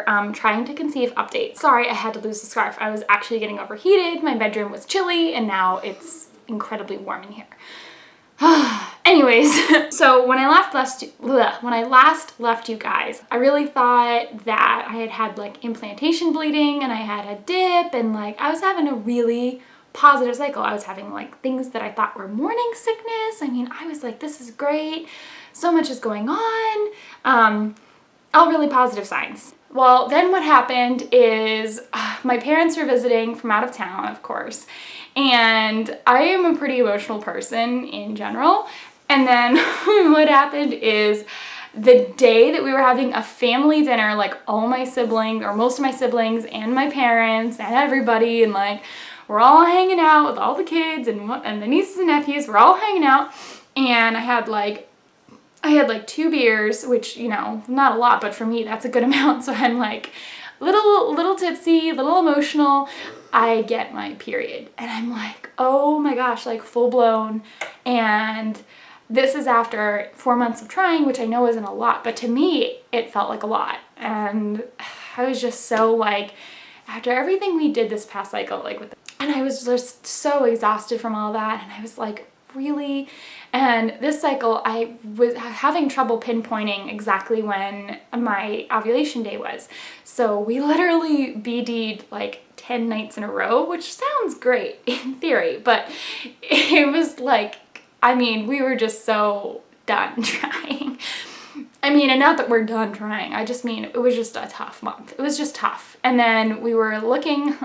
another trying to conceive update. Sorry, I had to lose the scarf. I was actually getting overheated. My bedroom was chilly and now it's incredibly warm in here. Anyways, so when I last left you guys, I really thought that I had like implantation bleeding and I had a dip and like I was having a really positive cycle. I was having like things that I thought were morning sickness. I mean, I was like, this is great. So much is going on. All really positive signs. Well, then what happened is my parents were visiting from out of town, of course, and I am a pretty emotional person in general. And then what happened is the day that we were having a family dinner, like all my siblings or most of my siblings and my parents and everybody, and like we're all hanging out with all the kids and the nieces and nephews, we're all hanging out, and I had like 2 beers, which, you know, not a lot, but for me, that's a good amount. So I'm like little tipsy, little emotional. I get my period and I'm like, oh my gosh, like full blown. And this is after 4 months of trying, which I know isn't a lot, but to me, it felt like a lot. And I was just so like, after everything we did this past cycle, like and I was just so exhausted from all that. And I was like, really? And this cycle, I was having trouble pinpointing exactly when my ovulation day was. So we literally BD'd like 10 nights in a row, which sounds great in theory, but it was like, I mean, we were just so done trying. I mean, and not that we're done trying, I just mean it was just a tough month. It was just tough. And then we were looking,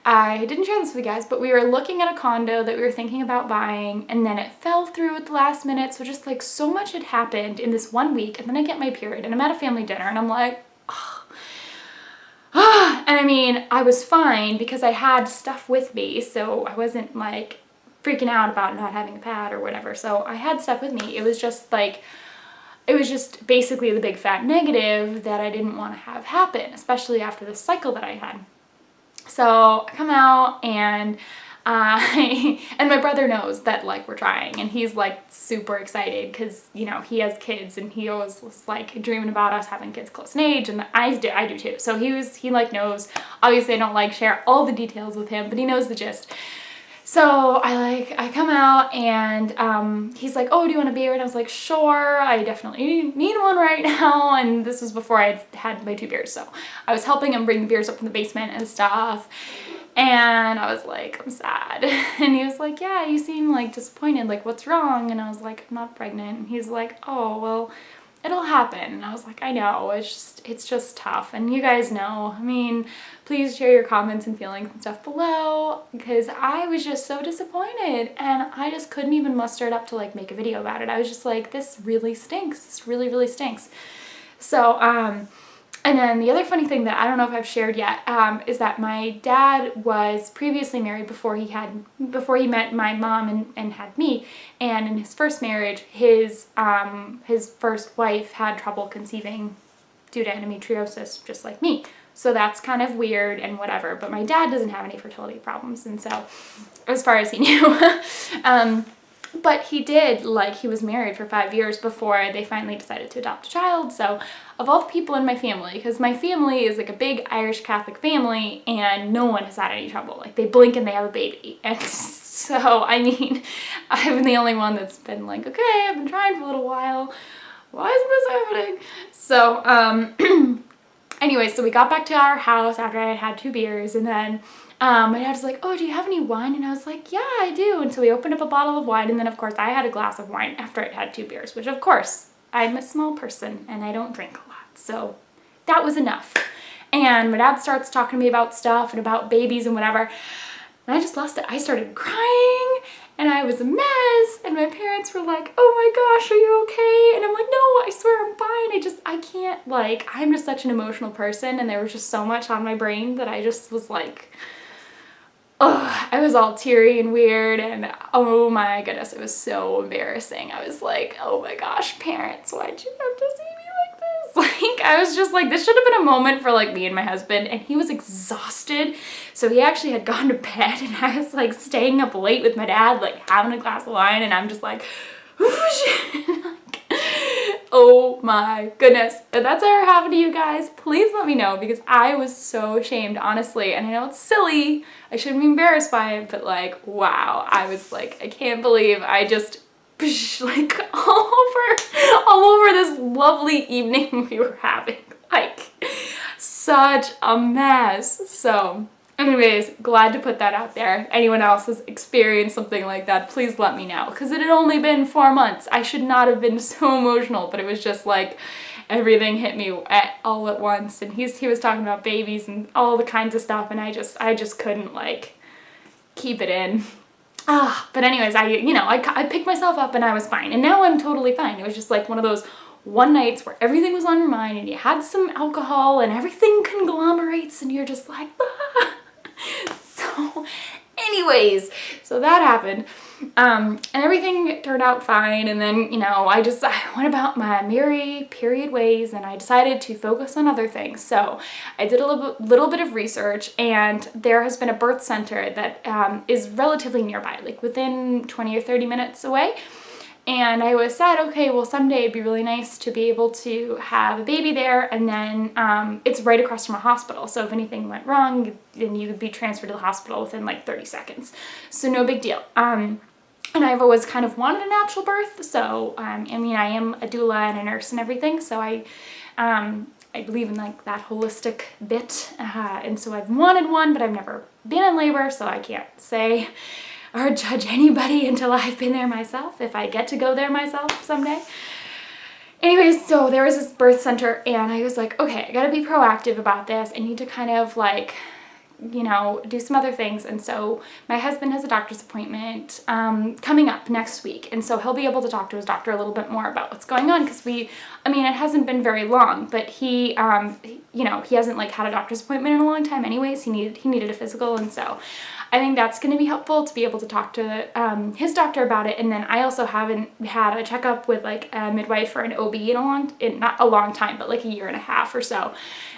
I didn't share this with you guys, but we were looking at a condo that we were thinking about buying, and then it fell through at the last minute. So just like so much had happened in this 1 week, and then I get my period and I'm at a family dinner and I'm like, and I mean, I was fine because I had stuff with me, so I wasn't like freaking out about not having a pad or whatever. So I had stuff with me. It was just like, it was just basically the big fat negative that I didn't want to have happen, especially after the cycle that I had. So I come out and and my brother knows that like we're trying, and he's like super excited because, you know, he has kids and he always was like dreaming about us having kids close in age, and I do too. So he like knows. Obviously I don't like share all the details with him, but he knows the gist. So I come out and he's like, oh, do you want a beer? And I was like, sure, I definitely need one right now. And this was before I had my 2 beers. So I was helping him bring the beers up from the basement and stuff. And I was like, I'm sad. And he was like, yeah, you seem like disappointed. Like, what's wrong? And I was like, I'm not pregnant. And he's like, oh, well, it'll happen. And I was like, I know, it's just tough. And you guys know, I mean, please share your comments and feelings and stuff below, because I was just so disappointed and I just couldn't even muster it up to like make a video about it. I was just like, this really stinks. This really, really stinks. So, and then the other funny thing that I don't know if I've shared yet, is that my dad was previously married before he met my mom and had me. And in his first marriage, his first wife had trouble conceiving due to endometriosis, just like me. So that's kind of weird and whatever. But my dad doesn't have any fertility problems, and so as far as he knew. But he did, like, he was married for 5 years before they finally decided to adopt a child. So of all the people in my family, because my family is like a big Irish Catholic family and no one has had any trouble. Like, they blink and they have a baby. And so, I mean, I'm the only one that's been like, okay, I've been trying for a little while. Why isn't this happening? So, anyway, so we got back to our house after I had 2 beers, and then my dad was like, oh, do you have any wine? And I was like, yeah, I do. And so we opened up a bottle of wine, and then of course I had a glass of wine after I'd had 2 beers, which of course, I'm a small person and I don't drink a lot. So that was enough. And my dad starts talking to me about stuff and about babies and whatever. And I just lost it. I started crying and I was a mess. And my parents were like, oh my gosh, are you okay? And I'm like, no, I swear I'm fine. I can't, like, I'm just such an emotional person. And there was just so much on my brain that I just was like, oh, I was all teary and weird, and oh my goodness, it was so embarrassing. I was like, oh my gosh, parents, why'd you have to see me like this? Like, I was just like, this should have been a moment for like me and my husband, and he was exhausted. So he actually had gone to bed, and I was like staying up late with my dad, like having a glass of wine, and I'm just like, whoosh, oh my goodness. If that's ever happened to you guys, please let me know, because I was so ashamed, honestly. And I know it's silly, I shouldn't be embarrassed by it, but like, wow, I was like, I can't believe I just like all over this lovely evening we were having. Like, such a mess. So anyways, glad to put that out there. Anyone else has experienced something like that, please let me know, because it had only been 4 months. I should not have been so emotional, but it was just like everything hit me all at once. And he was talking about babies and all the kinds of stuff, and I just couldn't like keep it in. But anyways, I picked myself up and I was fine, and now I'm totally fine. It was just like one of those one nights where everything was on your mind and you had some alcohol and everything conglomerates and you're just like, ah. So anyways, so that happened, and everything turned out fine. And then, I went about my merry period ways, and I decided to focus on other things. So I did a little bit of research, and there has been a birth center that is relatively nearby, like within 20 or 30 minutes away. And I was said, okay, well, someday it'd be really nice to be able to have a baby there, and then it's right across from a hospital. So if anything went wrong, then you would be transferred to the hospital within like 30 seconds. So no big deal. And I've always kind of wanted a natural birth. So, I am a doula and a nurse and everything. So I believe in like that holistic bit. And so I've wanted one, but I've never been in labor, so I can't say or judge anybody until I've been there myself, if I get to go there myself someday. Anyways, so there was this birth center, and I was like, okay, I gotta be proactive about this. I need to kind of like, do some other things. And so my husband has a doctor's appointment coming up next week, and so he'll be able to talk to his doctor a little bit more about what's going on, because it hasn't been very long, but he hasn't like had a doctor's appointment in a long time anyways. He needed a physical, and so I think that's going to be helpful to be able to talk to his doctor about it. And then I also haven't had a checkup with like a midwife or an OB in not a long time, but like a year and a half or so,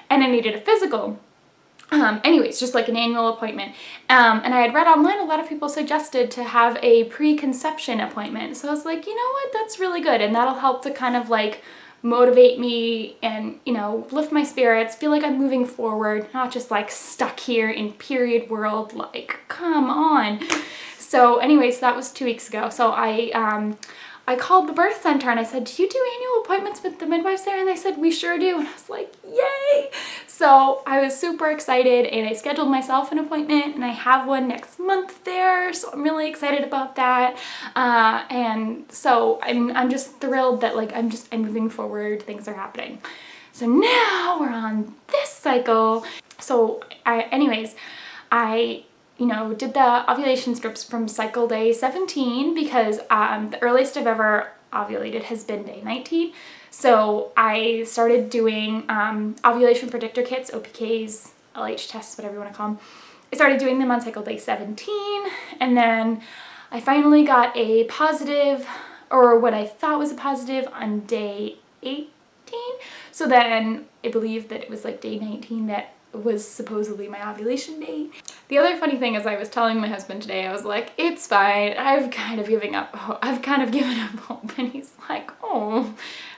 and I needed a physical. Anyways, just like an annual appointment. And I had read online, a lot of people suggested to have a preconception appointment. So I was like, you know what, that's really good. And that'll help to kind of like motivate me and, lift my spirits, feel like I'm moving forward, not just like stuck here in period world, like, come on. So anyways, that was 2 weeks ago. So I called the birth center and I said, do you do annual appointments with the midwives there? And they said, we sure do. And I was like, yay. So I was super excited, and I scheduled myself an appointment, and I have one next month there. So I'm really excited about that. And so I'm just thrilled that like, I'm moving forward, things are happening. So now we're on this cycle. So I did the ovulation strips from cycle day 17, because the earliest I've ever ovulated has been day 19. So I started doing ovulation predictor kits, OPKs, LH tests, whatever you want to call them. I started doing them on cycle day 17, and then I finally got a positive, or what I thought was a positive, on day 18. So then I believe that it was like day 19 that was supposedly my ovulation date. The other funny thing is, I was telling my husband today, I was like, it's fine, I've kind of given up hope, and he's like, oh.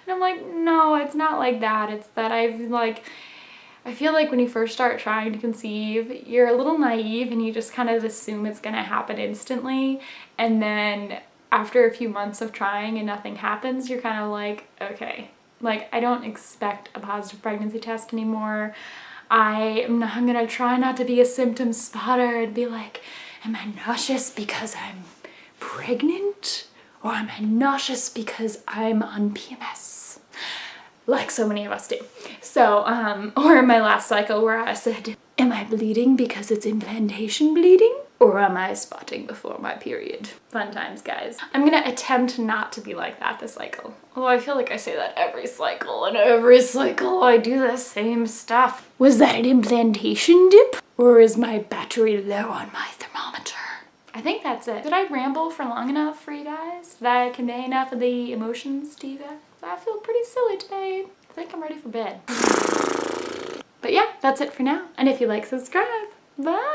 And I'm like, no, it's not like that. It's that I feel like when you first start trying to conceive, you're a little naive and you just kind of assume it's gonna happen instantly, and then after a few months of trying and nothing happens, you're kind of like, okay, like I don't expect a positive pregnancy test anymore. I'm gonna try not to be a symptom spotter and be like, am I nauseous because I'm pregnant? Or am I nauseous because I'm on PMS? Like so many of us do. So, or in my last cycle where I said, am I bleeding because it's implantation bleeding? Or am I spotting before my period? Fun times, guys. I'm gonna attempt not to be like that this cycle. Although I feel like I say that every cycle, and every cycle I do the same stuff. Was that an implantation dip? Or is my battery low on my thermometer? I think that's it. Did I ramble for long enough for you guys? Did I convey enough of the emotions to you guys? I feel pretty silly today. I think I'm ready for bed. But yeah, that's it for now. And if you like, subscribe. Bye!